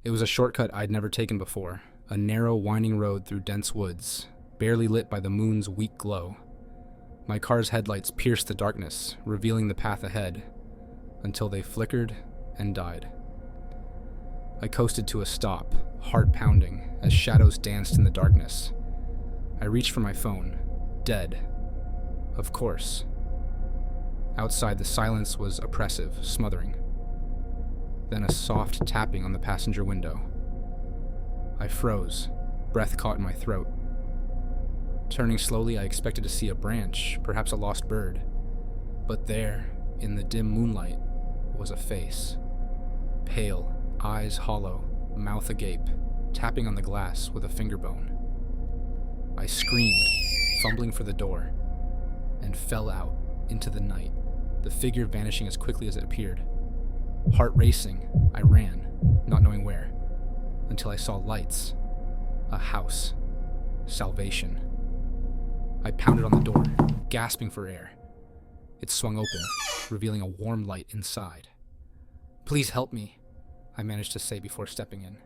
It was a shortcut I'd never taken before, a narrow, winding road through dense woods, barely lit by the moon's weak glow. My car's headlights pierced the darkness, revealing the path ahead, until they flickered and died. I coasted to a stop, heart pounding, as shadows danced in the darkness. I reached for my phone. Dead. Of course. Outside, the silence was oppressive, smothering. Then a soft tapping on the passenger window. I froze, breath caught in my throat. Turning slowly, I expected to see a branch, perhaps a lost bird. But there, in the dim moonlight, was a face. Pale, eyes hollow, mouth agape, tapping on the glass with a finger bone. I screamed, fumbling for the door, and fell out into the night, the figure vanishing as quickly as it appeared. Heart racing, I ran, not knowing where, until I saw lights. A house. Salvation. I pounded on the door, gasping for air. It swung open, revealing a warm light inside. "Please help me," I managed to say before stepping in.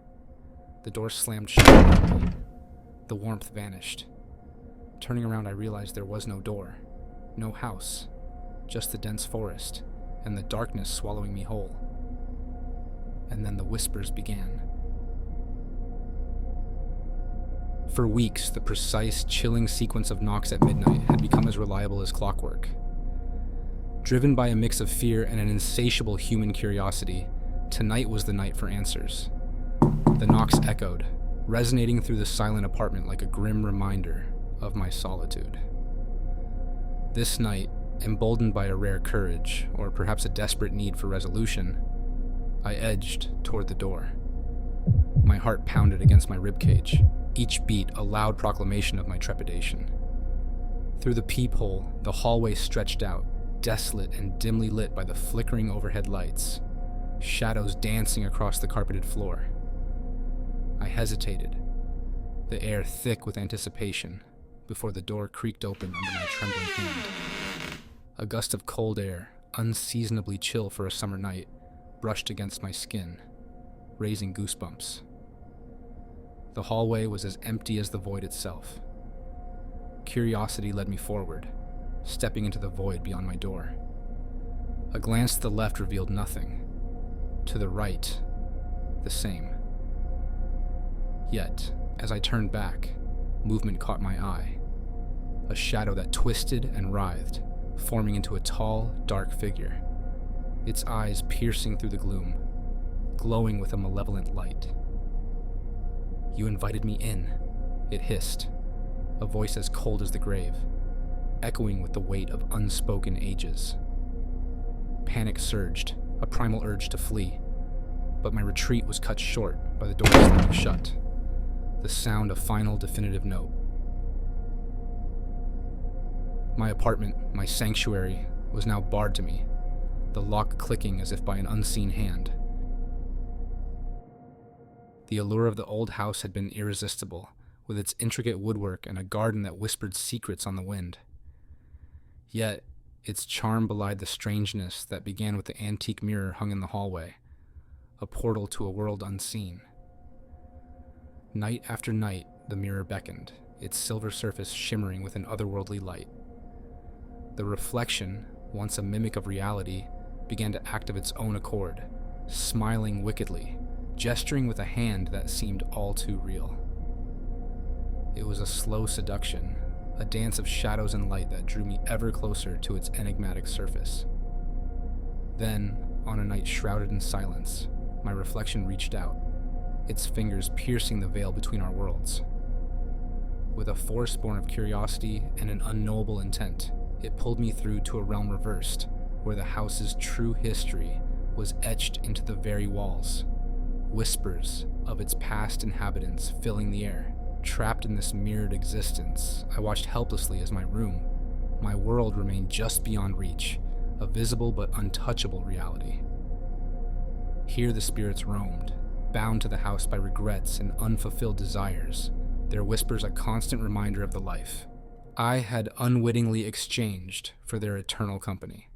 The door slammed shut behind me. The warmth vanished. Turning around, I realized there was no door, no house, just the dense forest, and the darkness swallowing me whole. And then the whispers began. For weeks, the precise, chilling sequence of knocks at midnight had become as reliable as clockwork. Driven by a mix of fear and an insatiable human curiosity, tonight was the night for answers. The knocks echoed, resonating through the silent apartment like a grim reminder of my solitude. This night, emboldened by a rare courage, or perhaps a desperate need for resolution, I edged toward the door. My heart pounded against my ribcage, each beat a loud proclamation of my trepidation. Through the peephole, the hallway stretched out, desolate and dimly lit by the flickering overhead lights, shadows dancing across the carpeted floor. I hesitated, the air thick with anticipation, before the door creaked open under my trembling hand. A gust of cold air, unseasonably chill for a summer night, brushed against my skin, raising goosebumps. The hallway was as empty as the void itself. Curiosity led me forward, stepping into the void beyond my door. A glance to the left revealed nothing. To the right, the same. Yet, as I turned back, movement caught my eye. A shadow that twisted and writhed, forming into a tall, dark figure, its eyes piercing through the gloom, glowing with a malevolent light. "You invited me in," it hissed, a voice as cold as the grave, echoing with the weight of unspoken ages. Panic surged, a primal urge to flee, but my retreat was cut short by the door slamming shut, the sound a final definitive note. My apartment, my sanctuary, was now barred to me, the lock clicking as if by an unseen hand. The allure of the old house had been irresistible, with its intricate woodwork and a garden that whispered secrets on the wind. Yet, its charm belied the strangeness that began with the antique mirror hung in the hallway, a portal to a world unseen. Night after night, the mirror beckoned, its silver surface shimmering with an otherworldly light. The reflection, once a mimic of reality, began to act of its own accord, smiling wickedly, gesturing with a hand that seemed all too real. It was a slow seduction, a dance of shadows and light that drew me ever closer to its enigmatic surface. Then, on a night shrouded in silence, my reflection reached out, its fingers piercing the veil between our worlds. With a force born of curiosity and an unknowable intent, it pulled me through to a realm reversed, where the house's true history was etched into the very walls, whispers of its past inhabitants filling the air. Trapped in this mirrored existence, I watched helplessly as my room, my world remained just beyond reach, a visible but untouchable reality. Here the spirits roamed, bound to the house by regrets and unfulfilled desires, their whispers a constant reminder of the life I had unwittingly exchanged for their eternal company.